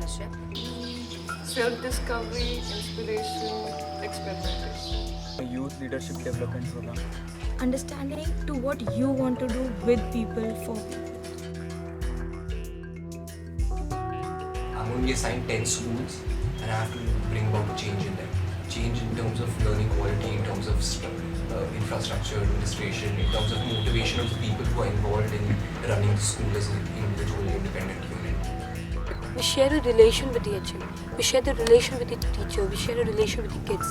fellowship? Self-discovery, inspiration, experimentation. Youth leadership development programme. Understanding to what you want to do with people, for people. I'm only assigned 10 schools and I have to bring about change in them. Change in terms of learning quality, in terms of infrastructure, administration, in terms of motivation of the people who are involved in running the school as an individual independent unit. We share a relation with the HM. We share the relation with the teacher. We share a relation with the kids.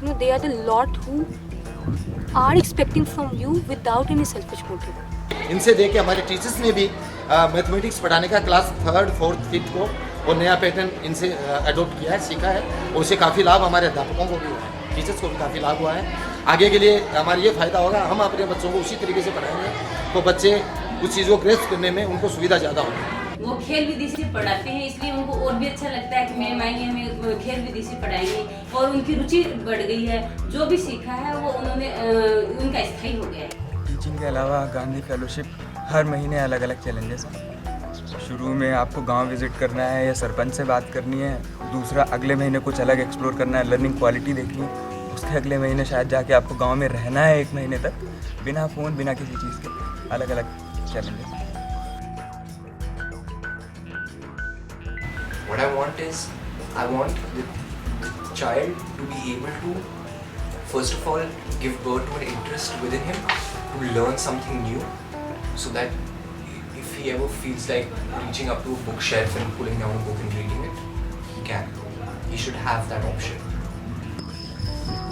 You know, they are the lot who are expecting from you without any selfish motive. इनसे देख के हमारे teachers ने भी mathematics पढ़ाने का class 3rd, 4th, 5th को और नया पैटर्न इनसे अडोप्ट किया है, सीखा है और उससे काफ़ी लाभ हमारे अध्यापकों को भी हुआ है, टीचर्स को भी काफ़ी लाभ हुआ है। आगे के लिए हमारा ये फ़ायदा होगा, हम अपने बच्चों को उसी तरीके से पढ़ाएंगे तो बच्चे उस चीज़ को ग्रेस्प करने में उनको सुविधा ज़्यादा होगी। वो खेल विधि से पढ़ाते हैं, इसलिए उनको और भी अच्छा लगता है कि मैम आएंगे हमें खेल विधि से पढ़ाएंगे और उनकी रुचि बढ़ गई है। जो भी सीखा है वो उन्होंने उनका स्थायी हो गया है। टीचिंग के अलावा गांधी फेलोशिप हर महीने अलग अलग चैलेंजेस हैं। शुरू में आपको गांव विजिट करना है या सरपंच से बात करनी है, दूसरा अगले महीने कुछ अलग एक्सप्लोर करना है, लर्निंग क्वालिटी देखनी है, उसके अगले महीने शायद जाके आपको गांव में रहना है 1 महीने तक बिना फ़ोन बिना किसी चीज़ के। अलग अलग challenges. What I want is, I want the child to be able to, first of all, give birth to an interest within him, to learn something new, so that if he ever feels like reaching up to a bookshelf and pulling down a book and reading it, he can. He should have that option.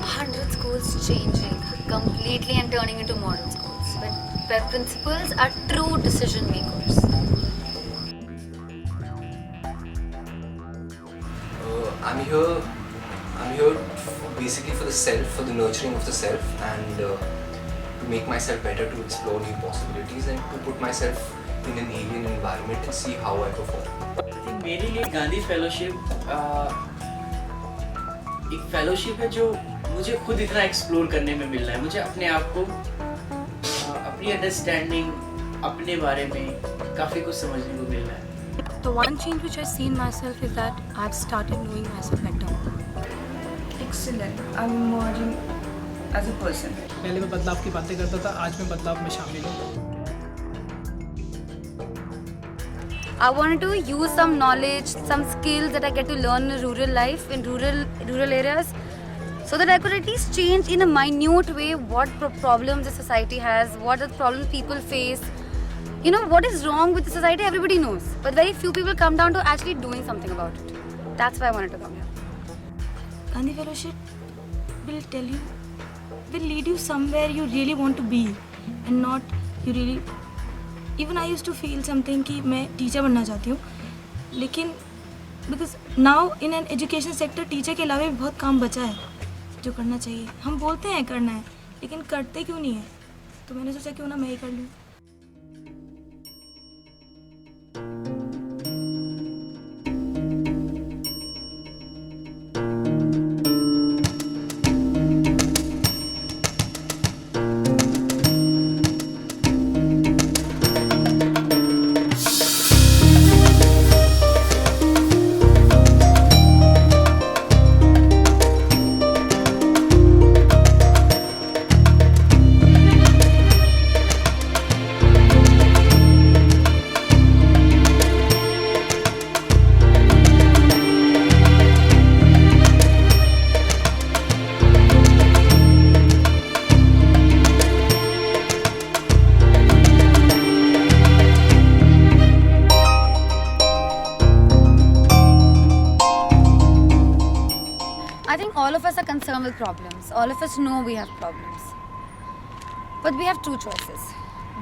100 schools changing completely and turning into modern schools, but where principals are true decision makers. I'm here basically for the self, for the nurturing of the self, and to make myself better, to explore new possibilities and to put myself in an alien environment and see how I perform. मेरे लिए Gandhi fellowship एक fellowship है जो मुझे खुद इतना explore करने में मिल रहा है। मुझे अपने आप को अपनी अंडरस्टैंडिंग अपने बारे में काफ़ी कुछ समझने को मिल रहा है। The one change which I see in myself is that I've started knowing myself better. Excellent. I'm emerging as a person. पहले मैं बदलाव की बातें करता था, आज मैं बदलाव में शामिल हूँ। I wanted to use some knowledge, some skills that I get to learn in rural life, in rural areas, so that I could at least change in a minute way what problems the society has, what are the problems people face. You know, what is wrong with the society, everybody knows, but very few people come down to actually doing something about it. That's why I wanted to come here. Gandhi Fellowship will tell you, will lead you somewhere you really want to be, and not you really. Even I used to feel something कि मैं teacher बनना चाहती हूँ, लेकिन because now in an education sector teacher के अलावा भी बहुत काम बचा है जो करना चाहिए। हम बोलते हैं करना है, लेकिन करते क्यों नहीं है? तो मैंने सोचा क्यों ना मैं ही कर लूँ। I think all of us are concerned with problems. All of us know we have problems. But we have two choices.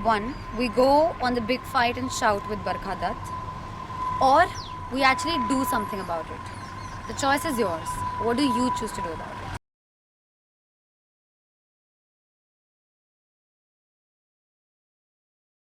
One, we go on the big fight and shout with Barkha Dutt, or we actually do something about it. The choice is yours. What do you choose to do about it?